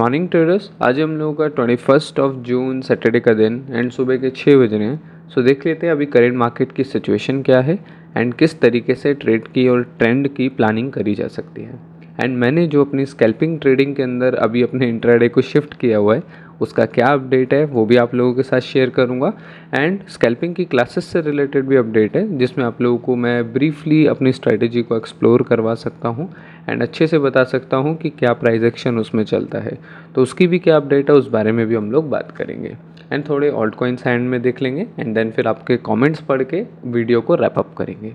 Morning traders. आज हम लोगों का 21 जून सैटरडे का दिन एंड सुबह के 6 बज रहे हैं। सो देख लेते हैं अभी करेंट मार्केट की सिचुएशन क्या है एंड किस तरीके से ट्रेड की और ट्रेंड की प्लानिंग करी जा सकती है। एंड मैंने जो अपनी स्कैल्पिंग ट्रेडिंग के अंदर अभी अपने इंट्राडे को शिफ्ट किया हुआ है उसका क्या अपडेट है वो भी आप लोगों के साथ शेयर करूंगा। एंड स्कैल्पिंग की क्लासेस से रिलेटेड भी अपडेट है जिसमें आप लोगों को मैं ब्रीफली अपनी स्ट्रेटजी को एक्सप्लोर करवा सकता हूँ एंड अच्छे से बता सकता हूँ कि क्या प्राइस एक्शन उसमें चलता है। तो उसकी भी क्या अपडेट है उस बारे में भी हम लोग बात करेंगे एंड थोड़े ऑल्ट कॉइन्स हैंड में देख लेंगे एंड देन फिर आपके कमेंट्स पढ़ के वीडियो को रैप अप करेंगे।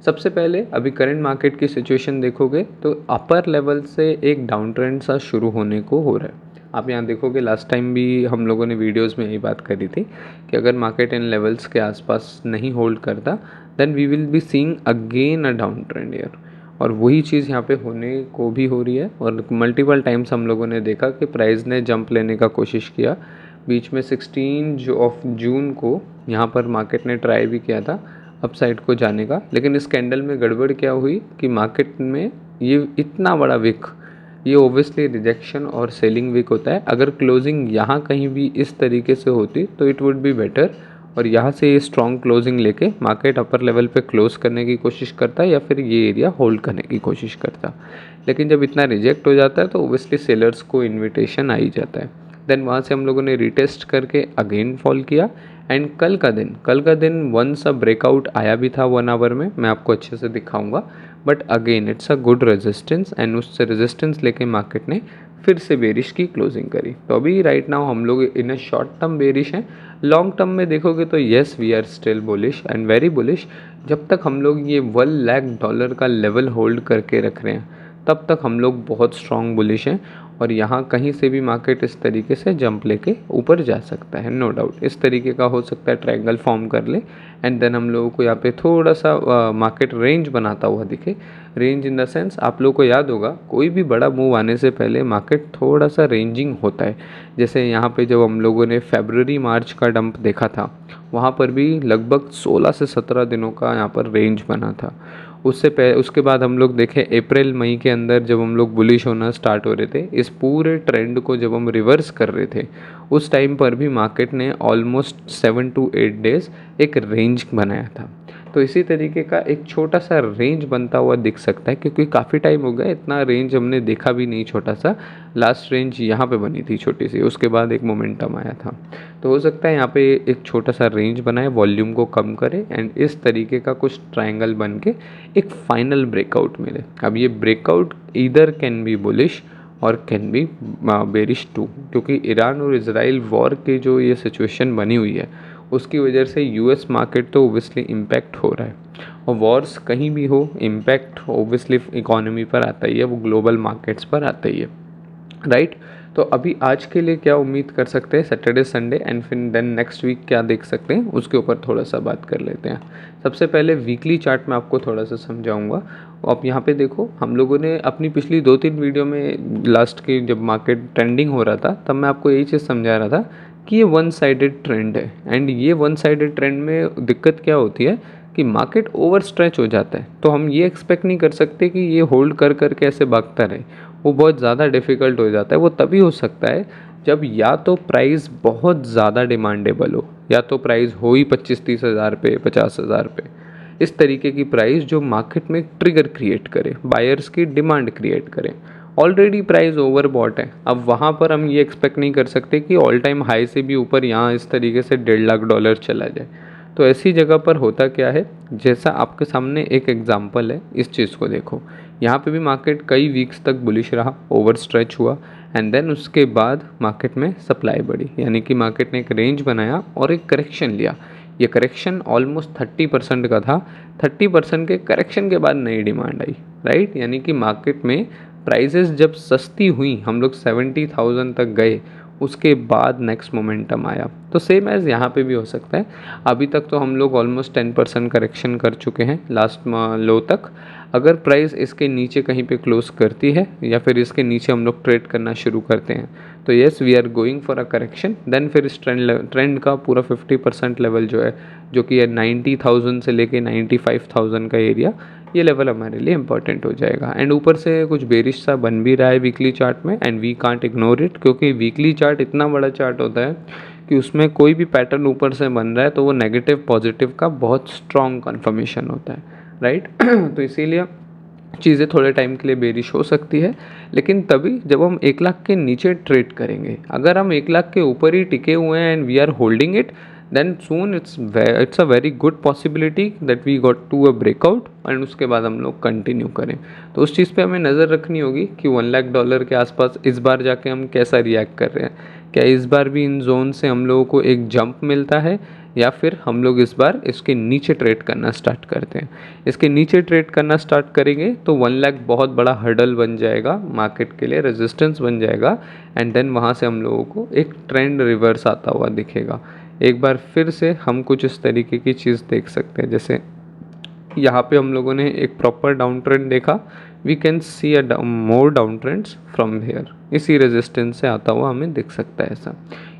सबसे पहले अभी करंट मार्केट की सिचुएशन देखोगे तो अपर लेवल से एक डाउन ट्रेंड सा शुरू होने को हो रहा है। आप यहाँ देखोगे लास्ट टाइम भी हम लोगों ने वीडियोस में यही बात करी थी कि अगर मार्केट इन लेवल्स के आसपास नहीं होल्ड करता then we will be seeing again a down trend year. और वही चीज़ यहाँ पे होने को भी हो रही है और मल्टीपल टाइम्स हम लोगों ने देखा कि प्राइस ने जंप लेने का कोशिश किया। बीच में 16 जून को यहाँ पर मार्केट ने ट्राई भी किया था अप साइड को जाने का, लेकिन इस कैंडल में गड़बड़ क्या हुई कि मार्केट में ये इतना बड़ा विक, ये ओब्वियसली रिजेक्शन और सेलिंग वीक होता है। अगर क्लोजिंग यहाँ कहीं भी इस तरीके से होती तो इट वुड बी बेटर और यहाँ से ये स्ट्रॉन्ग क्लोजिंग लेके मार्केट अपर लेवल पे क्लोज करने की कोशिश करता है या फिर ये एरिया होल्ड करने की कोशिश करता। लेकिन जब इतना रिजेक्ट हो जाता है तो ओब्वियसली सेलर्स को इन्विटेशन आ ही जाता है। देन वहाँ से हम लोगों ने रिटेस्ट करके अगेन फॉल किया एंड कल का दिन वंस अ ब्रेकआउट आया भी था 1 आवर में, मैं आपको अच्छे से दिखाऊंगा। But again it's a good resistance and उससे रेजिस्टेंस लेके मार्केट ने फिर से बेरिश की क्लोजिंग करी। तो अभी राइट नाउ हम लोग in a short term bearish हैं। लॉन्ग टर्म में देखोगे तो yes we are still bullish and very bullish. जब तक हम लोग ये $1 लाख का लेवल होल्ड करके रख रहे हैं तब तक हम लोग बहुत स्ट्रॉन्ग बुलिश हैं और यहाँ कहीं से भी मार्केट इस तरीके से जंप लेके ऊपर जा सकता है, नो डाउट। इस तरीके का हो सकता है ट्रायंगल फॉर्म कर ले एंड देन हम लोगों को यहाँ पे थोड़ा सा मार्केट रेंज बनाता हुआ दिखे। रेंज इन द सेंस आप लोगों को याद होगा कोई भी बड़ा मूव आने से पहले मार्केट थोड़ा सा रेंजिंग होता है। जैसे यहाँ पे जब हम लोगों ने फरवरी मार्च का डंप देखा था वहाँ पर भी लगभग 16 से 17 दिनों का यहाँ पर रेंज बना था। उसके बाद हम लोग देखें अप्रैल मई के अंदर जब हम लोग बुलिश होना स्टार्ट हो रहे थे, इस पूरे ट्रेंड को जब हम रिवर्स कर रहे थे उस टाइम पर भी मार्केट ने ऑलमोस्ट 7 to 8 डेज एक रेंज बनाया था। तो इसी तरीके का एक छोटा सा रेंज बनता हुआ दिख सकता है क्योंकि काफ़ी टाइम हो गया इतना रेंज हमने देखा भी नहीं छोटा सा। लास्ट रेंज यहाँ पे बनी थी छोटी सी, उसके बाद एक मोमेंटम आया था। तो हो सकता है यहाँ पे एक छोटा सा रेंज बनाए, वॉल्यूम को कम करे एंड इस तरीके का कुछ ट्रायंगल बन के एक फाइनल ब्रेकआउट मिले। अब ये breakout either can be bullish और कैन बी बेरिश टू, क्योंकि ईरान और इजराइल वॉर की जो ये सिचुएशन बनी हुई है उसकी वजह से यूएस मार्केट तो ओबियसली इम्पैक्ट हो रहा है और वॉर्स कहीं भी हो इम्पैक्ट ओबियसली इकोनॉमी पर आता ही है, वो ग्लोबल मार्केट्स पर आता ही है, राइट। तो अभी आज के लिए क्या उम्मीद कर सकते हैं सैटरडे संडे एंड फिर देन नेक्स्ट वीक क्या देख सकते हैं उसके ऊपर थोड़ा सा बात कर लेते हैं। सबसे पहले वीकली चार्ट में आपको थोड़ा सा समझाऊंगा। आप यहाँ पे देखो हम लोगों ने अपनी पिछली 2-3 वीडियो में लास्ट की जब मार्केट ट्रेंडिंग हो रहा था तब मैं आपको यही चीज़ समझा रहा था कि ये वन साइडेड ट्रेंड है एंड ये वन साइडेड ट्रेंड में दिक्कत क्या होती है कि मार्केट ओवर स्ट्रेच हो जाता है। तो हम ये एक्सपेक्ट नहीं कर सकते कि ये होल्ड कर करके ऐसे भागता रहे, वो बहुत ज़्यादा डिफ़िकल्ट हो जाता है। वो तभी हो सकता है जब या तो प्राइस बहुत ज़्यादा डिमांडेबल हो या तो प्राइस हो ही 25-30 हज़ार पे, 50 हज़ार पे, इस तरीके की प्राइस जो मार्केट में ट्रिगर क्रिएट करे, बायर्स की डिमांड क्रिएट करे। ऑलरेडी प्राइस ओवर बॉट है, अब वहाँ पर हम ये एक्सपेक्ट नहीं कर सकते कि ऑल टाइम हाई से भी ऊपर यहाँ इस तरीके से $1.5 लाख चला जाए। तो ऐसी जगह पर होता क्या है, जैसा आपके सामने एक एग्जांपल है, इस चीज़ को देखो। यहाँ पे भी मार्केट कई वीक्स तक बुलिश रहा, ओवर स्ट्रेच हुआ एंड देन उसके बाद मार्केट में सप्लाई बढ़ी, यानी कि मार्केट ने एक रेंज बनाया और एक करेक्शन लिया। ये करेक्शन ऑलमोस्ट 30% का था। 30% के करेक्शन के बाद नई डिमांड आई, राइट। यानी कि मार्केट में प्राइसेस जब सस्ती हुई, हम लोग 70,000 तक गए, उसके बाद नेक्स्ट मोमेंटम आया। तो सेम एज यहाँ पे भी हो सकता है। अभी तक तो हम लोग ऑलमोस्ट 10% करेक्शन कर चुके हैं लास्ट लो तक। अगर प्राइस इसके नीचे कहीं पे क्लोज करती है या फिर इसके नीचे हम लोग ट्रेड करना शुरू करते हैं तो yes we are going for a correction. Then फिर इस ट्रेंड का पूरा 50% लेवल जो है, जो कि है 90,000 से लेके 95,000 का एरिया, ये लेवल हमारे लिए इंपॉर्टेंट हो जाएगा। एंड ऊपर से कुछ बेरिश सा बन भी रहा है वीकली चार्ट में, and we can't ignore it, क्योंकि वीकली चार्ट इतना बड़ा चार्ट होता है कि उसमें कोई भी पैटर्न ऊपर से बन रहा है तो वो नेगेटिव पॉजिटिव का बहुत स्ट्रॉन्ग कन्फर्मेशन होता है, राइट। तो इसीलिए चीज़ें थोड़े टाइम के लिए बेरिश हो सकती है, लेकिन तभी जब हम 1 लाख के नीचे ट्रेड करेंगे। अगर हम 1 लाख के ऊपर ही टिके हुए हैं and we are holding it, then soon it's a very good possibility that we got to a breakout, and उसके बाद हम लोग कंटिन्यू करें। तो उस चीज़ पे हमें नज़र रखनी होगी कि $1 लाख के आसपास इस बार जाके हम कैसा रिएक्ट कर रहे हैं। क्या इस बार भी इन जोन से हम लोगों को एक जंप मिलता है, या फिर हम लोग इस बार इसके नीचे ट्रेड करना स्टार्ट करते हैं। इसके नीचे ट्रेड करना स्टार्ट करेंगे तो 1 लाख बहुत बड़ा हर्डल बन जाएगा मार्केट के लिए, रेजिस्टेंस बन जाएगा, एंड देन वहाँ से हम लोगों को एक ट्रेंड रिवर्स आता हुआ दिखेगा। एक बार फिर से हम कुछ इस तरीके की चीज़ देख सकते हैं, जैसे यहाँ पे हम लोगों ने एक प्रॉपर डाउन ट्रेंड देखा, we can see a more down trends from here. इसी रेजिस्टेंस से आता हुआ हमें दिख सकता है ऐसा।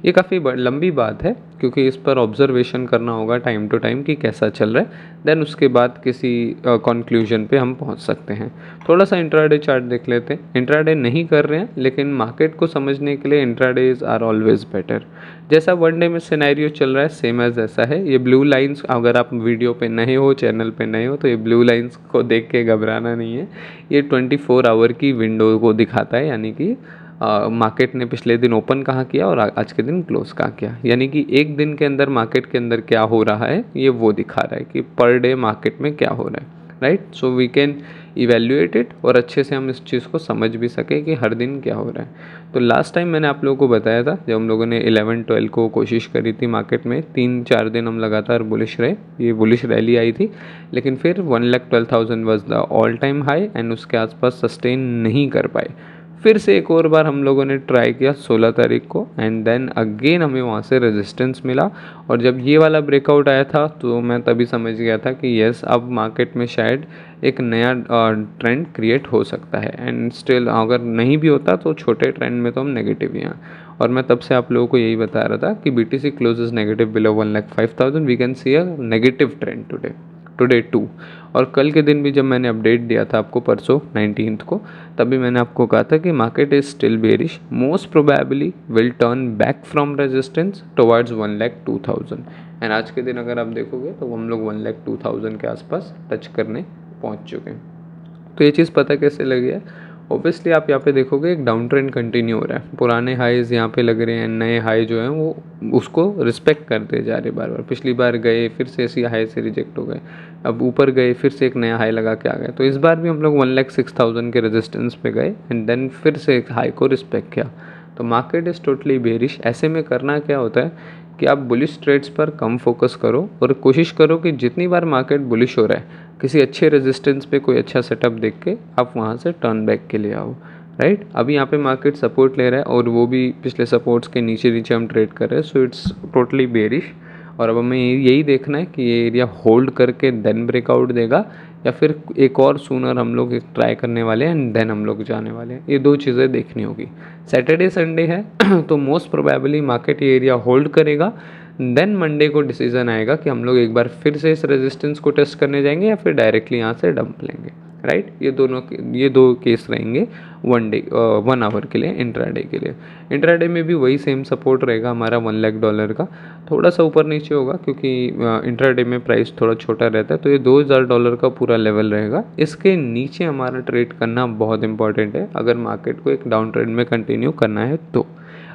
ये काफ़ी लंबी बात है, क्योंकि इस पर ऑब्जर्वेशन करना होगा टाइम टू टाइम कि कैसा चल रहा है, देन उसके बाद किसी कंक्लूजन पे हम पहुंच सकते हैं। थोड़ा सा इंट्राडे चार्ट देख लेते हैं। इंट्राडे नहीं कर रहे हैं, लेकिन मार्केट को समझने के लिए इंट्राडेज आर ऑलवेज बेटर। जैसा वन डे में सिनेरियो चल रहा है सेम एज ऐसा है। ये ब्लू लाइंस, अगर आप वीडियो पे नए हो, चैनल पे नए हो, तो ये ब्लू लाइंस को देख के घबराना नहीं है। ये 24 आवर की विंडो को दिखाता है, यानी कि मार्केट ने पिछले दिन ओपन कहाँ किया और आज के दिन क्लोज कहाँ किया, यानी कि एक दिन के अंदर मार्केट के अंदर क्या हो रहा है ये वो दिखा रहा है कि पर डे मार्केट में क्या हो रहा है, right. So we can evaluate it, और अच्छे से हम इस चीज़ को समझ भी सकें कि हर दिन क्या हो रहा है। तो लास्ट टाइम मैंने आप लोगों को बताया था, जब हम लोगों ने 11-12 को कोशिश करी थी मार्केट में, 3-4 दिन हम लगातार बुलिश रहे, ये बुलिश रैली आई थी, लेकिन फिर 1,12,000 was the all time high, and उसके आसपास सस्टेन नहीं कर पाए। फिर से एक और बार हम लोगों ने ट्राई किया 16 तारीख को, एंड देन अगेन हमें वहाँ से रेजिस्टेंस मिला, और जब ये वाला ब्रेकआउट आया था तो मैं तभी समझ गया था कि यस, अब मार्केट में शायद एक नया ट्रेंड क्रिएट हो सकता है। एंड स्टिल अगर नहीं भी होता तो छोटे ट्रेंड में तो हम नेगेटिव ही हैं, और मैं तब से आप लोगों को यही बता रहा था कि BTC closes negative below 1,05,000, we can see a negative trend today too. और कल के दिन भी जब मैंने अपडेट दिया था आपको, परसों 19 को, तभी मैंने आपको कहा था कि market is still bearish, most probably will turn back from resistance towards 1,02,000। And आज के दिन अगर आप देखोगे तो हम लोग 1,02,000 के आसपास टच करने पहुंच चुके हैं। तो ये चीज़ पता कैसे लगी है? ऑब्वियसली आप यहाँ पे देखोगे एक डाउन ट्रेंड कंटिन्यू हो रहा है, पुराने हाईज यहाँ पे लग रहे हैं, नए हाई जो हैं वो उसको रिस्पेक्ट करते जा रहे बार बार। पिछली बार गए, फिर से इसी हाई से रिजेक्ट हो गए, अब ऊपर गए, फिर से एक नया हाई लगा के आ गए। तो इस बार भी हम लोग 1,06,000 के रेजिस्टेंस पे गए, एंड देन फिर से एक हाई को रिस्पेक्ट किया। तो मार्केट इज़ टोटली बेरिश। ऐसे में करना क्या होता है कि आप बुलिश ट्रेड्स पर कम फोकस करो, और कोशिश करो कि जितनी बार मार्केट बुलिश हो रहा है, किसी अच्छे रेजिस्टेंस पे कोई अच्छा सेटअप देख के आप वहाँ से टर्न बैक के लिए आओ, राइट। अभी यहाँ पे मार्केट सपोर्ट ले रहा है, और वो भी पिछले सपोर्ट्स के नीचे नीचे हम ट्रेड कर रहे हैं, सो इट्स टोटली बेरिश। और अब हमें यही देखना है कि ये एरिया होल्ड करके देन ब्रेकआउट देगा, या फिर एक और सूनर हम लोग एक ट्राई करने वाले हैं एंड देन हम लोग जाने वाले हैं। ये दो चीज़ें देखनी होगी। सैटरडे संडे है तो मोस्ट प्रोबेबली मार्केट ये एरिया होल्ड करेगा, देन मंडे को डिसीजन आएगा कि हम लोग एक बार फिर से इस रेजिस्टेंस को टेस्ट करने जाएंगे या फिर डायरेक्टली यहाँ से डंप लेंगे, राइट। ये दो केस रहेंगे 1 आवर के लिए, इंट्राडे के लिए। इंट्राडे में भी वही सेम सपोर्ट रहेगा हमारा $1,00,000 का, थोड़ा सा ऊपर नीचे होगा क्योंकि इंट्राडे में प्राइस थोड़ा छोटा रहता है, तो ये $2,000 का पूरा लेवल रहेगा। इसके नीचे हमारा ट्रेड करना बहुत इंपॉर्टेंट है अगर मार्केट को एक डाउन ट्रेंड में कंटिन्यू करना है तो।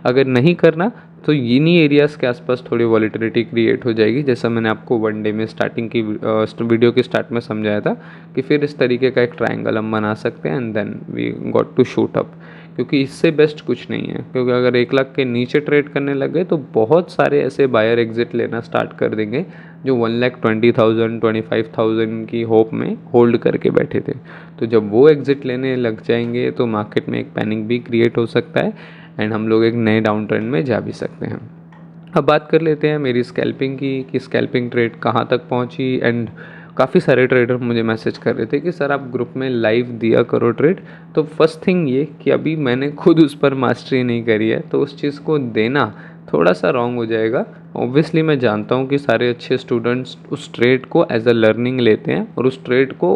अगर नहीं करना तो इन्हीं एरियाज़ के आसपास थोड़ी वॉलीटिलिटी क्रिएट हो जाएगी, जैसा मैंने आपको वन डे में स्टार्टिंग की वीडियो के स्टार्ट में समझाया था कि फिर इस तरीके का एक ट्रायंगल हम बना सकते हैं, and then we got to shoot up. क्योंकि इससे बेस्ट कुछ नहीं है, क्योंकि अगर 1 लाख के नीचे ट्रेड करने लगे तो बहुत सारे ऐसे बायर एग्जिट लेना स्टार्ट कर देंगे जो 1,20,000 25,000 की होप में होल्ड करके बैठे थे। तो जब वो एग्जिट लेने लग जाएंगे तो मार्केट में एक पैनिक भी क्रिएट हो सकता है, एंड हम लोग एक नए डाउन ट्रेंड में जा भी सकते हैं। अब बात कर लेते हैं मेरी स्कैल्पिंग की कि स्कैल्पिंग ट्रेड कहाँ तक पहुँची। एंड काफ़ी सारे ट्रेडर मुझे मैसेज कर रहे थे कि सर आप ग्रुप में लाइव दिया करो ट्रेड। तो फर्स्ट थिंग ये कि अभी मैंने खुद उस पर मास्टरी नहीं करी है, तो उस चीज़ को देना थोड़ा सा रॉन्ग हो जाएगा। ऑब्वियसली मैं जानता हूँ कि सारे अच्छे स्टूडेंट्स उस ट्रेड को एज अ लर्निंग लेते हैं और उस ट्रेड को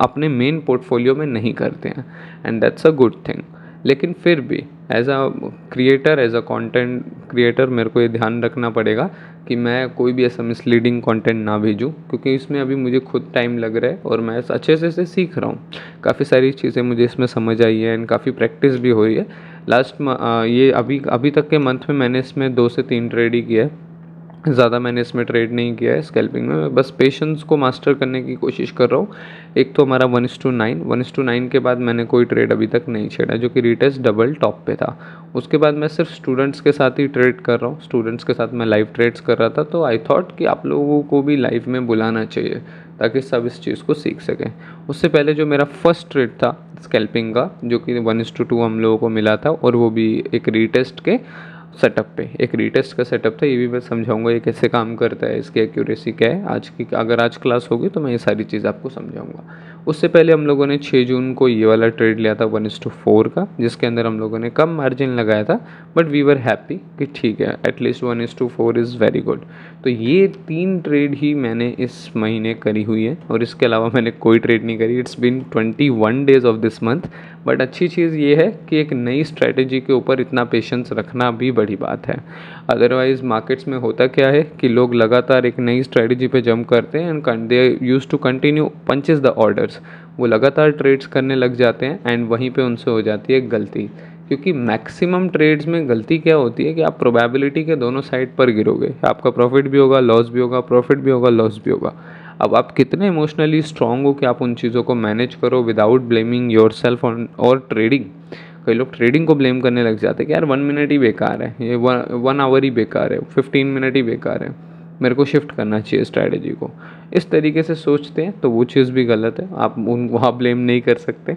अपने मेन पोर्टफोलियो में नहीं करते हैं, and that's a good thing. लेकिन फिर भी as a creator, as a content creator, मेरे को ये ध्यान रखना पड़ेगा कि मैं कोई भी ऐसा मिसलीडिंग कंटेंट ना भेजूँ, क्योंकि इसमें अभी मुझे खुद टाइम लग रहा है और मैं अच्छे से इसे सीख रहा हूँ। काफ़ी सारी चीज़ें मुझे इसमें समझ आई है एंड काफ़ी प्रैक्टिस भी हो रही है। ये अभी अभी तक के मंथ में मैंने इसमें 2 से 3 ट्रेड ही किया है, ज़्यादा मैंने इसमें ट्रेड नहीं किया है स्कैल्पिंग में। मैं बस पेशेंस को मास्टर करने की कोशिश कर रहा हूँ। एक तो हमारा 1:9 के बाद मैंने कोई ट्रेड अभी तक नहीं छेड़ा, जो कि रिटेस्ट डबल टॉप पे था। उसके बाद मैं सिर्फ स्टूडेंट्स के साथ ही ट्रेड कर रहा हूँ, स्टूडेंट्स के साथ मैं लाइव ट्रेड्स कर रहा था। तो आई थॉट कि आप लोगों को भी लाइव में बुलाना चाहिए ताकि सब इस चीज़ को सीख सकें। उससे पहले जो मेरा फर्स्ट ट्रेड था स्कैल्पिंग का, जो कि 1:2 हम लोगों को मिला था, और वो भी एक रीटेस्ट के सेटअप पे, एक रीटेस्ट का सेटअप था। ये भी मैं समझाऊंगा ये कैसे काम करता है, इसकी एक्यूरेसी क्या है। अगर आज क्लास होगी तो मैं ये सारी चीज़ आपको समझाऊंगा। उससे पहले हम लोगों ने 6 जून को ये वाला ट्रेड लिया था 1:4 का, जिसके अंदर हम लोगों ने कम मार्जिन लगाया था, बट वी वर हैप्पी कि ठीक है, एटलीस्ट 1:4 इज़ वेरी गुड। तो ये 3 ट्रेड ही मैंने इस महीने करी हुई है, और इसके अलावा मैंने कोई ट्रेड नहीं करी। It's been 21 days of this month. But अच्छी चीज़ ये है कि एक नई स्ट्रैटेजी के ऊपर इतना पेशेंस रखना भी बड़ी बात है। अदरवाइज़ मार्केट्स में होता क्या है कि लोग लगातार एक नई स्ट्रैटेजी पे जंप करते हैं and they use to continue punches the orders. वो लगातार ट्रेड्स करने लग जाते हैं एंड वहीं पे उनसे हो जाती है गलती। क्योंकि मैक्सिमम ट्रेड्स में गलती क्या होती है कि आप प्रोबेबिलिटी के दोनों साइड पर गिरोगे। आपका प्रॉफिट भी होगा, लॉस भी होगा, प्रॉफिट भी होगा, लॉस भी होगा। अब आप कितने इमोशनली स्ट्रांग हो कि आप उन चीज़ों को मैनेज करो without blaming your self on और ट्रेडिंग। कई लोग ट्रेडिंग को ब्लेम करने लग जाते हैं कि यार 1 मिनट ही बेकार है, ये 1 आवर ही बेकार है, 15 मिनट ही बेकार है, मेरे को शिफ्ट करना चाहिए स्ट्रैटेजी को। इस तरीके से सोचते हैं तो वो चीज़ भी गलत है। आप वहाँ ब्लेम नहीं कर सकते,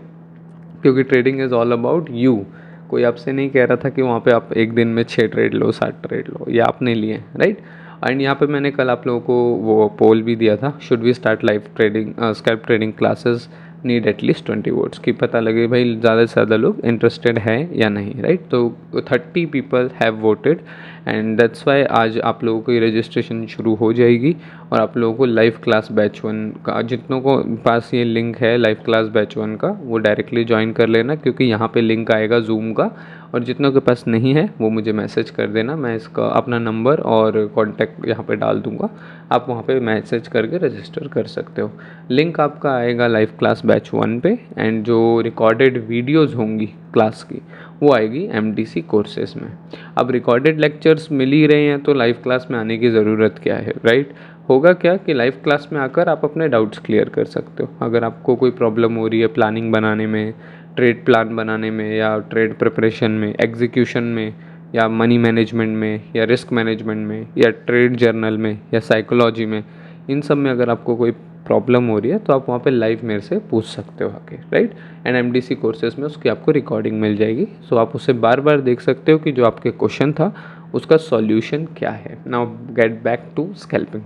क्योंकि trading is all about you. कोई आपसे नहीं कह रहा था कि वहाँ पे आप एक दिन में 6 ट्रेड लो, 7 ट्रेड लो, ये आपने लिए, राइट। एंड यहाँ पे मैंने कल आप लोगों को वो पोल भी दिया था, should we start live trading scalp trading classes, need at least 20 votes, की पता लगे भाई ज़्यादा से ज़्यादा लोग इंटरेस्टेड हैं या नहीं, राइट। तो 30 people have voted and that's why आज आप लोगों की रजिस्ट्रेशन शुरू हो जाएगी। और आप लोगों को लाइव क्लास बैच 1 का, जितनों को पास ये लिंक है लाइव क्लास बैच 1 का, वो डायरेक्टली ज्वाइन कर लेना, क्योंकि यहाँ पे लिंक आएगा जूम का। और जितनों के पास नहीं है वो मुझे मैसेज कर देना, मैं इसका अपना नंबर और कॉन्टैक्ट यहाँ पे डाल दूँगा, आप वहाँ पे मैसेज करके रजिस्टर कर सकते हो। लिंक आपका आएगा लाइव क्लास बैच 1 पे, एंड जो रिकॉर्डेड वीडियोज़ होंगी क्लास की वो आएगी MDC कोर्सेज में। अब रिकॉर्डेड लेक्चर्स मिल ही रहे हैं तो लाइव क्लास में आने की ज़रूरत क्या है, राइट। होगा क्या कि लाइव क्लास में आकर आप अपने डाउट्स क्लियर कर सकते हो। अगर आपको कोई प्रॉब्लम हो रही है प्लानिंग बनाने में, ट्रेड प्लान बनाने में, या ट्रेड प्रिपरेशन में, एग्जीक्यूशन में, या मनी मैनेजमेंट में, या रिस्क मैनेजमेंट में, या ट्रेड जर्नल में, या साइकोलॉजी में, इन सब में अगर आपको कोई प्रॉब्लम हो रही है तो आप वहाँ पे लाइव मेरे से पूछ सकते हो आके, राइट। एंड MDC कोर्सेज में उसकी आपको रिकॉर्डिंग मिल जाएगी, सो आप उसे बार बार देख सकते हो कि जो आपके क्वेश्चन था उसका सॉल्यूशन क्या है। Now get back to scalping.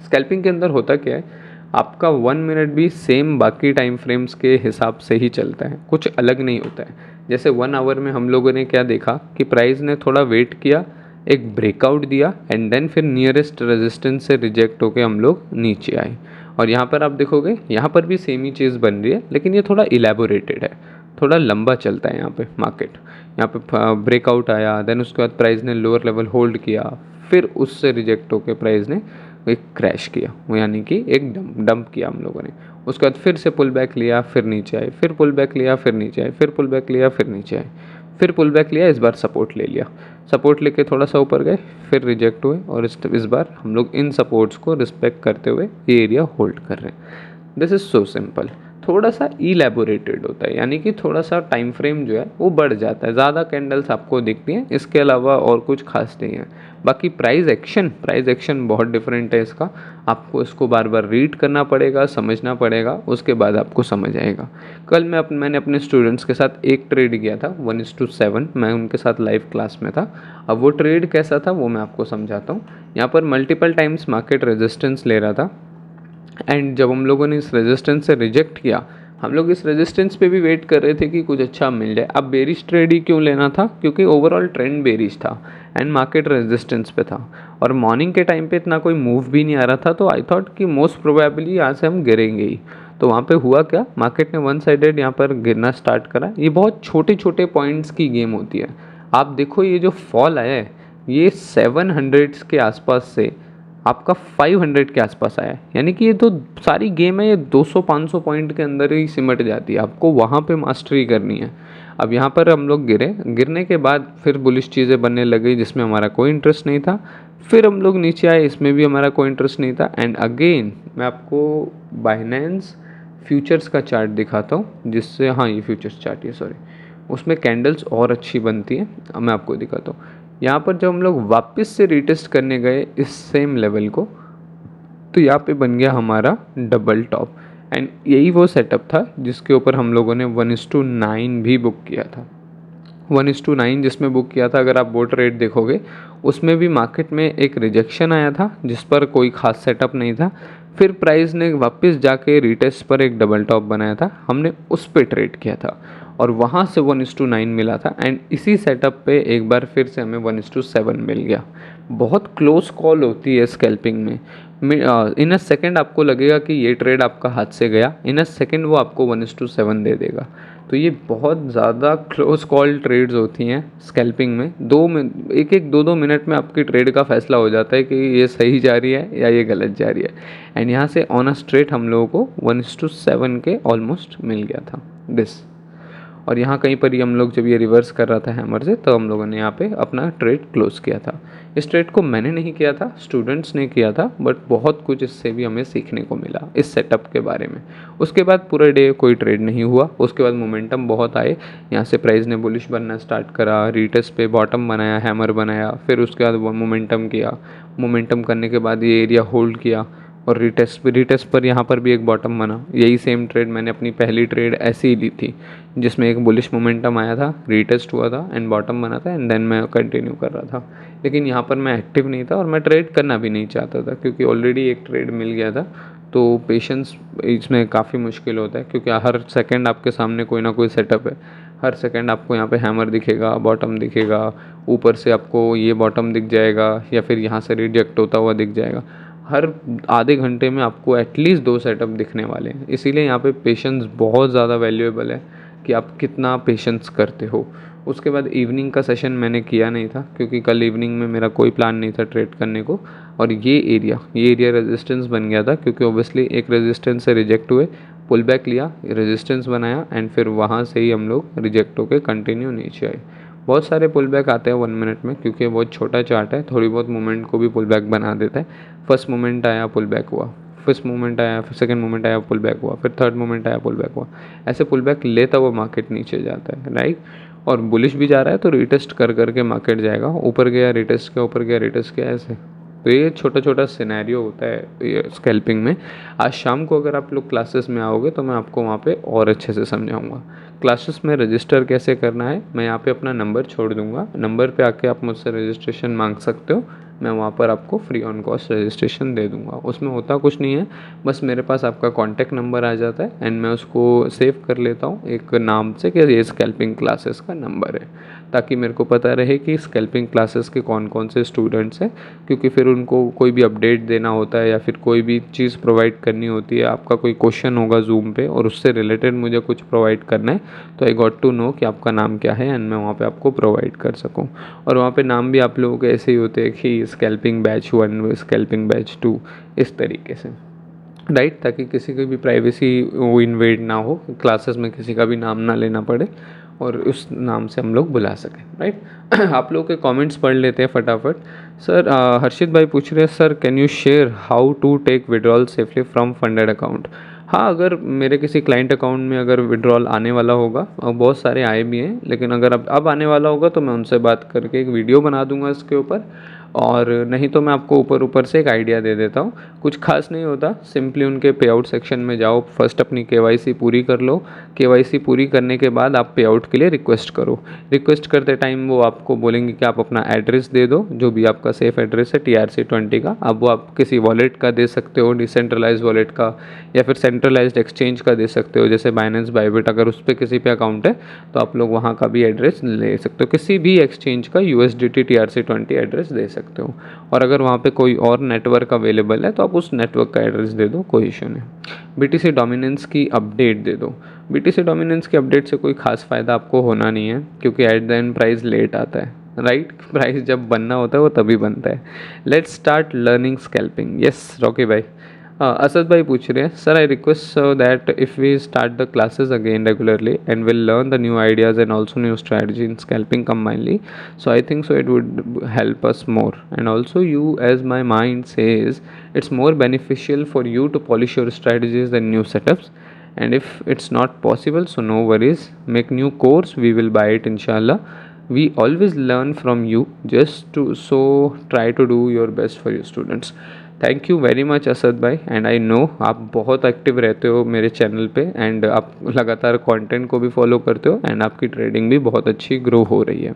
Scalping के अंदर होता क्या है, आपका 1 मिनट भी सेम बाकी टाइम फ्रेम्स के हिसाब से ही चलता है, कुछ अलग नहीं होता है। जैसे 1 आवर में हम लोगों ने क्या देखा कि प्राइस ने थोड़ा वेट किया, एक ब्रेकआउट दिया, एंड देन फिर नियरेस्ट रेजिस्टेंस से रिजेक्ट होके हम लोग नीचे आए। और यहाँ पर आप देखोगे यहाँ पर भी सेम ही चीज़ बन रही है, लेकिन ये थोड़ा इलेबोरेटेड है, थोड़ा लंबा चलता है यहाँ पे मार्केट। यहाँ पे ब्रेकआउट आया, देन उसके बाद प्राइस ने लोअर लेवल होल्ड किया, फिर उससे रिजेक्ट होकर प्राइस ने एक क्रैश किया, वो यानी कि एक डंप किया हम लोगों ने। उसके बाद फिर से पुल बैक लिया, फिर नीचे आए, फिर पुल बैक लिया, फिर नीचे आए, फिर पुल बैक लिया, फिर नीचे आए, फिर पुल बैक लिया, इस बार सपोर्ट ले लिया, सपोर्ट लेके थोड़ा सा ऊपर गए, फिर रिजेक्ट हुए, और इस बार हम लोग इन सपोर्ट्स को रिस्पेक्ट करते हुए ये एरिया होल्ड कर रहे हैं। This is so simple. थोड़ा सा इलेबोरेटेड होता है, यानी कि थोड़ा सा टाइम फ्रेम जो है वो बढ़ जाता है, ज़्यादा कैंडल्स आपको दिखती हैं, इसके अलावा और कुछ खास नहीं है। बाकी प्राइस एक्शन बहुत डिफरेंट है इसका। आपको इसको बार बार रीड करना पड़ेगा, समझना पड़ेगा, उसके बाद आपको समझ आएगा। कल मैंने अपने स्टूडेंट्स के साथ एक ट्रेड किया था 1:7, मैं उनके साथ लाइव क्लास में था। अब वो ट्रेड कैसा था वो मैं आपको समझाता हूँ। यहाँ पर मल्टीपल टाइम्स मार्केट रेजिस्टेंस ले रहा था, एंड जब हम लोगों ने इस रेजिस्टेंस से रिजेक्ट किया, हम लोग इस रेजिस्टेंस पे भी वेट कर रहे थे कि कुछ अच्छा मिल जाए। अब बेरिश ट्रेड ही क्यों लेना था, क्योंकि ओवरऑल ट्रेंड बेरिश था एंड मार्केट रेजिस्टेंस पे था, और मॉर्निंग के टाइम पे इतना कोई मूव भी नहीं आ रहा था। तो आई थॉट कि मोस्ट प्रोबेबली यहाँ से हम गिरेंगे ही। तो वहाँ पे हुआ क्या, मार्केट ने वन साइडेड यहाँ पर गिरना स्टार्ट करा। ये बहुत छोटे छोटे पॉइंट्स की गेम होती है। आप देखो ये जो फॉल आया है ये 700 के आसपास से आपका 500 के आसपास आया है, यानी कि ये तो सारी गेम है ये 200-500 पॉइंट के अंदर ही सिमट जाती है। आपको वहाँ पे मास्टरी करनी है। अब यहाँ पर हम लोग गिरने के बाद फिर बुलिश चीज़ें बनने लगी जिसमें हमारा कोई इंटरेस्ट नहीं था। फिर हम लोग नीचे आए, इसमें भी हमारा कोई इंटरेस्ट नहीं था। एंड अगेन मैं आपको बाइनेंस फ्यूचर्स का चार्ट दिखाता हूँ जिससे, हाँ ये फ्यूचर्स चार्ट है सॉरी, उसमें कैंडल्स और अच्छी बनती हैं। अब मैं आपको दिखाता हूँ। यहाँ पर जब हम लोग वापस से रीटेस्ट करने गए इस सेम लेवल को, तो यहाँ पे बन गया हमारा डबल टॉप। एंड यही वो सेटअप था जिसके ऊपर हम लोगों ने 1:9 भी बुक किया था। 1:9 जिसमें बुक किया था, अगर आप वो ट्रेड देखोगे उसमें भी मार्केट में एक रिजेक्शन आया था जिस पर कोई खास सेटअप नहीं था। फिर प्राइस ने वापस जाके रीटेस्ट पर एक डबल टॉप बनाया था, हमने उस पर ट्रेड किया था और वहाँ से 1:9 मिला था। एंड इसी सेटअप पे एक बार फिर से हमें 1:7 मिल गया। बहुत क्लोज कॉल होती है स्कैल्पिंग में। इन अ सेकेंड आपको लगेगा कि ये ट्रेड आपका हाथ से गया, इन अ सेकेंड वो आपको 1:7 दे देगा। तो ये बहुत ज़्यादा क्लोज कॉल ट्रेड्स होती हैं स्कैल्पिंग में। एक एक दो दो मिनट में आपकी ट्रेड का फैसला हो जाता है कि ये सही जा रही है या ये गलत जा रही है। एंड यहाँ से ऑन अ स्ट्रेट हम लोगों को 1:7 के ऑलमोस्ट मिल गया था दिस। और यहाँ कहीं पर ही हम लोग जब ये रिवर्स कर रहा था हैमर से, तो हम लोगों ने यहाँ पे अपना ट्रेड क्लोज किया था। इस ट्रेड को मैंने नहीं किया था, स्टूडेंट्स ने किया था, बट बहुत कुछ इससे भी हमें सीखने को मिला इस सेटअप के बारे में। उसके बाद पूरे डे कोई ट्रेड नहीं हुआ। उसके बाद मोमेंटम बहुत आए, यहाँ से प्राइस ने बुलिश बनना स्टार्ट करा, रीटेस्ट पे बॉटम बनाया, हैमर बनाया, फिर उसके बाद वो मोमेंटम किया। मोमेंटम करने के बाद ये एरिया होल्ड किया और रीटेस्ट पर यहाँ पर भी एक बॉटम बना। यही सेम ट्रेड मैंने अपनी पहली ट्रेड ऐसे ही ली थी जिसमें एक बुलिश मोमेंटम आया था, रीटेस्ट हुआ था एंड बॉटम बना था एंड देन मैं कंटिन्यू कर रहा था। लेकिन यहाँ पर मैं एक्टिव नहीं था और मैं ट्रेड करना भी नहीं चाहता था क्योंकि ऑलरेडी एक ट्रेड मिल गया था। तो पेशेंस इसमें काफ़ी मुश्किल होता है क्योंकि हर सेकंड आपके सामने कोई ना कोई सेटअप है। हर सेकंड आपको यहाँ पे हैमर दिखेगा, बॉटम दिखेगा, ऊपर से आपको ये बॉटम दिख जाएगा या फिर यहाँ से रिजेक्ट होता हुआ दिख जाएगा। हर आधे घंटे में आपको एटलीस्ट 2 सेटअप दिखने वाले हैं। इसीलिए यहाँ पे पेशेंस बहुत ज़्यादा वैल्यूएबल है कि आप कितना पेशेंस करते हो। उसके बाद इवनिंग का सेशन मैंने किया नहीं था क्योंकि कल इवनिंग में मेरा कोई प्लान नहीं था ट्रेड करने को। और ये एरिया रेजिस्टेंस बन गया था क्योंकि ऑब्वियसली एक रेजिस्टेंस से रिजेक्ट हुए, पुल बैक लिया, रेजिस्टेंस बनाया एंड फिर वहाँ से ही हम लोग रिजेक्ट होकर कंटिन्यू नीचे आए। बहुत सारे पुल बैक आते हैं 1 मिनट में क्योंकि बहुत छोटा चार्ट है, थोड़ी बहुत मूवमेंट को भी पुल बैक बना देता है। फर्स्ट मोमेंट आया पुल बैक हुआ, फर्स्ट मोमेंट आया, फिर सेकंड मोमेंट आया पुल बैक हुआ, फिर थर्ड मोमेंट आया पुल बैक हुआ। ऐसे पुल बैक लेता हुआ मार्केट नीचे जाता है, राइट। और बुलिश भी जा रहा है तो रिटेस्ट कर करके मार्केट जाएगा, ऊपर गया रिटेस्ट किया, ऊपर गया रिटेस्ट किया, ऐसे। तो ये छोटा छोटा सिनेरियो होता है ये स्कैल्पिंग में। आज शाम को अगर आप लोग क्लासेस में आओगे तो मैं आपको वहाँ पे और अच्छे से समझाऊंगा। क्लासेस में रजिस्टर कैसे करना है मैं यहाँ पे अपना नंबर छोड़ दूंगा, नंबर पे आके आप मुझसे रजिस्ट्रेशन मांग सकते हो। मैं वहाँ पर आपको फ्री ऑन कॉस्ट रजिस्ट्रेशन दे दूँगा। उसमें होता कुछ नहीं है, बस मेरे पास आपका कॉन्टैक्ट नंबर आ जाता है एंड मैं उसको सेव कर लेता हूँ एक नाम से कि ये स्कैल्पिंग क्लासेस का नंबर है, ताकि मेरे को पता रहे कि स्कैल्पिंग क्लासेस के कौन कौन से स्टूडेंट्स हैं। क्योंकि फिर उनको कोई भी अपडेट देना होता है या फिर कोई भी चीज़ प्रोवाइड करनी होती है, आपका कोई क्वेश्चन होगा जूम पे और उससे रिलेटेड मुझे कुछ प्रोवाइड करना है, तो आई गॉट टू नो कि आपका नाम क्या है एंड मैं वहाँ पे आपको प्रोवाइड कर सकूँ। और वहाँ पे नाम भी आप लोगों के ऐसे ही होते हैं कि स्कैल्पिंग बैच 1, स्कैल्पिंग बैच 2, इस तरीके से, राइट, ताकि किसी की भी प्राइवेसी वो इन्वेड ना हो, क्लासेस में किसी का भी नाम ना लेना पड़े और उस नाम से हम लोग बुला सकें, राइट। आप लोगों के कमेंट्स पढ़ लेते हैं फटाफट। सर हर्षित भाई पूछ रहे हैं, sir can you share how to take withdrawal safely from funded account. हाँ, अगर मेरे किसी क्लाइंट अकाउंट में अगर विड्रॉल आने वाला होगा, और बहुत सारे आए भी हैं, लेकिन अगर अब आने वाला होगा तो मैं उनसे बात करके एक वीडियो बना दूंगा इसके ऊपर। और नहीं तो मैं आपको ऊपर ऊपर से एक आइडिया दे देता हूँ। कुछ खास नहीं होता, सिंपली उनके पे आउट सेक्शन में जाओ, फर्स्ट अपनी केवाईसी पूरी कर लो। केवाईसी पूरी करने के बाद आप पे आउट के लिए रिक्वेस्ट करो। रिक्वेस्ट करते टाइम वो आपको बोलेंगे कि आप अपना एड्रेस दे दो, जो भी आपका सेफ एड्रेस है TRC20 का। अब वो आप किसी वॉलेट का दे सकते हो, डिसेंट्रलाइज वॉलेट का, या फिर सेंट्रलाइज्ड एक्सचेंज का दे सकते हो, जैसे बाइनेंस, बाइबिट। अगर उस पर किसी पे अकाउंट है तो आप लोग वहाँ का भी एड्रेस ले सकते हो, किसी भी एक्सचेंज का USDT TRC20 एड्रेस दे सकते हो। सकते हो। और अगर वहाँ पे कोई और नेटवर्क अवेलेबल है तो आप उस नेटवर्क का एड्रेस दे दो, कोई इशू नहीं। BTC डोमिनेंस की अपडेट दे दो। BTC डोमिनेंस की अपडेट से कोई खास फ़ायदा आपको होना नहीं है, क्योंकि at the end price late आता है, राइट। प्राइस जब बनना होता है वो तभी बनता है। Let's start learning scalping. Yes Rocky भाई। असद भाई पूछ रहे हैं, sir I request so that if we start the classes again regularly and will learn the new ideas and also new strategy in scalping combinedly, so I think so it would help us more. And also you, as my mind says, it's more beneficial for you to polish your strategies than new setups. And if it's not possible, so no worries, make new course, we will buy it inshallah. We always learn from you, just to so try to do your best for your students. Thank you very much Asad भाई। And I know आप बहुत active रहते हो मेरे channel पे, and आप लगातार content को भी फॉलो करते हो, एंड आपकी ट्रेडिंग भी बहुत अच्छी ग्रो हो रही है,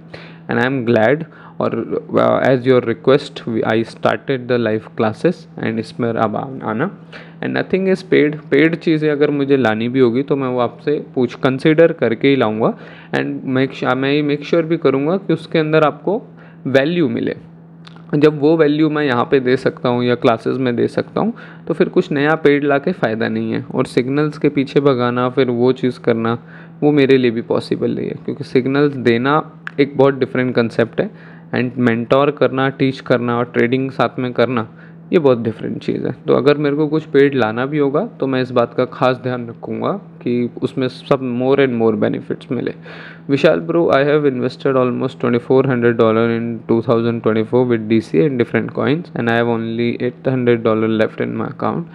एंड आई एम ग्लैड। और as your request I started the live classes, and इसमें अब आना। एंड नथिंग इज़ पेड चीज़ें अगर मुझे लानी भी होगी तो मैं वो आपसे कंसिडर करके ही लाऊंगा। एंड मैं मेक श्योर भी करूँगा कि उसके अंदर आपको वैल्यू मिले। जब वो वैल्यू मैं यहाँ पे दे सकता हूँ या क्लासेस में दे सकता हूँ, तो फिर कुछ नया पेड ला के फ़ायदा नहीं है। और सिग्नल्स के पीछे भगाना, फिर वो चीज़ करना, वो मेरे लिए भी पॉसिबल नहीं है, क्योंकि सिग्नल्स देना एक बहुत डिफरेंट कंसेप्ट है, एंड मेंटोर करना, टीच करना और ट्रेडिंग साथ में करना, ये बहुत डिफरेंट चीज़ है। तो अगर मेरे को कुछ पेड लाना भी होगा तो मैं इस बात का खास ध्यान रखूँगा कि उसमें सब मोर एंड मोर बेनिफिट्स मिले। Vishal bro, I have invested almost $2400 in 2024 with DC and different coins, and I have only $800 left in my account,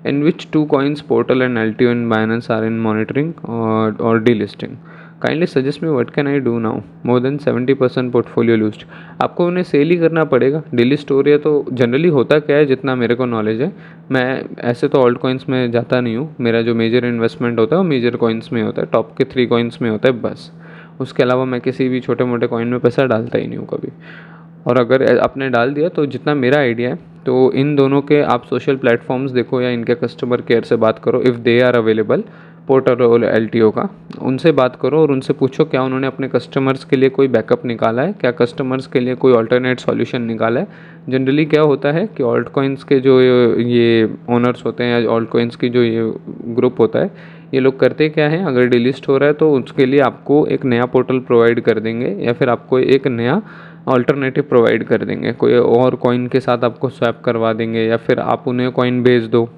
in which two coins, Portal and LTO and Binance, are in monitoring or delisting. Kindly suggest me what can I do now, more than 70% portfolio लूज्ड। आपको उन्हें cell ही करना पड़ेगा। Delist हो रही है तो generally होता क्या है, जितना मेरे को नॉलेज है, मैं ऐसे तो ऑल्ट कॉइन्स में जाता नहीं हूँ, मेरा जो मेजर इन्वेस्टमेंट होता है वो मेजर कॉइन्स में होता है, टॉप के 3 कॉइन्स में होता है बस। उसके अलावा मैं किसी भी छोटे मोटे कॉइन में पैसा डालता ही नहीं हूँ कभी। और अगर आपने डाल दिया तो जितना मेरा आइडिया है, तो इन दोनों के आप सोशल प्लेटफॉर्म्स देखो या इनके कस्टमर केयर से बात करो, if they are available, portal और LTO का, उनसे बात करो और उनसे पूछो क्या उन्होंने अपने कस्टमर्स के लिए कोई बैकअप निकाला है, क्या कस्टमर्स के लिए कोई अल्टरनेट सॉल्यूशन निकाला है। जनरली क्या होता है कि ऑल्ट कॉइन्स के जो ये ओनर्स होते हैं या ऑल्ट कॉइन्स की जो ये ग्रुप होता है, ये लोग करते क्या हैं, अगर डिलिस्ट हो रहा है तो उसके लिए आपको एक नया पोर्टल प्रोवाइड कर देंगे या फिर आपको एक नया अल्टरनेटिव प्रोवाइड कर देंगे, कोई और कॉइन के साथ आपको स्वैप करवा देंगे, या फिर आप उन्हें कॉइन भेज दो,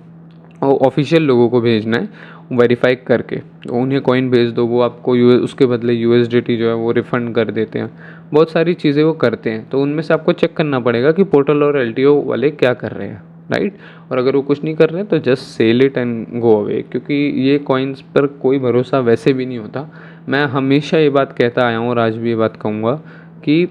ऑफिशियल लोगों को भेजना है वेरीफाई करके, उन्हें कॉइन भेज दो, वो आपको उसके बदले USDT जो है वो रिफ़ंड कर देते हैं। बहुत सारी चीज़ें वो करते हैं, तो उनमें से आपको चेक करना पड़ेगा कि पोर्टल और LTO वाले क्या कर रहे हैं, राइट। और अगर वो कुछ नहीं कर रहे हैं तो just sell it and go away, क्योंकि ये कॉइन्स पर कोई भरोसा वैसे भी नहीं होता। मैं हमेशा ये बात कहता आया हूँ और आज भी ये बात कहूँगा कि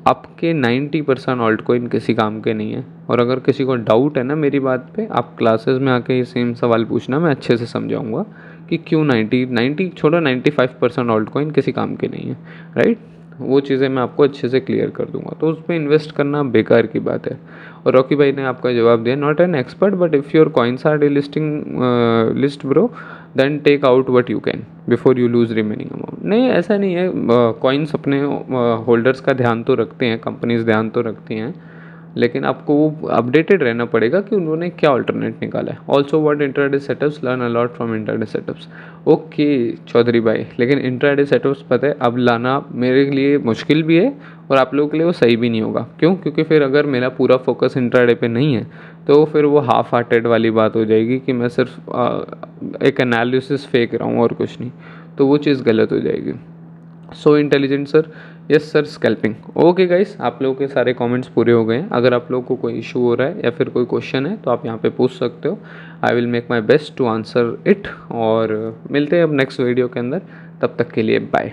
आपके 90% ऑल्ट कॉइन किसी काम के नहीं है। और अगर किसी को डाउट है ना मेरी बात पे, आप क्लासेस में आके ये सेम सवाल पूछना, मैं अच्छे से समझाऊंगा कि क्यों 90 छोड़ो 95% ऑल्ट कॉइन किसी काम के नहीं है, राइट। वो चीज़ें मैं आपको अच्छे से क्लियर कर दूंगा, तो उस पर इन्वेस्ट करना बेकार की बात है। और रॉकी भाई ने आपका जवाब दिया, not an expert but if your coins are delisting list bro, then take out what you can before you lose remaining amount. नहीं, ऐसा नहीं है, कॉइन्स अपने होल्डर्स का ध्यान तो रखते हैं, कंपनीज ध्यान तो रखती हैं, लेकिन आपको वो अपडेटेड रहना पड़ेगा कि उन्होंने क्या अल्टरनेट निकाला है। Also what intraday setups, learn a lot from intraday setups. Okay Chaudhary भाई, लेकिन इंट्राडे सेटअप्स पता है अब लाना मेरे लिए मुश्किल भी है और आप लोगों के लिए वो सही भी नहीं होगा। क्यों? क्योंकि फिर अगर मेरा पूरा फोकस इंट्राडे पे नहीं है तो फिर वो हाफ हार्टेड वाली बात हो जाएगी कि मैं सिर्फ एक एनालिसिस फेंक रहा हूँ और कुछ नहीं, तो वो चीज़ गलत हो जाएगी। So intelligent sir, yes sir, scalping. Okay guys, आप लोगों के सारे कमेंट्स पूरे हो गए हैं। अगर आप लोगों को कोई इशू हो रहा है या फिर कोई क्वेश्चन है तो आप यहाँ पे पूछ सकते हो। I will make my best to answer it, और मिलते हैं अब नेक्स्ट वीडियो के अंदर। तब तक के लिए बाय।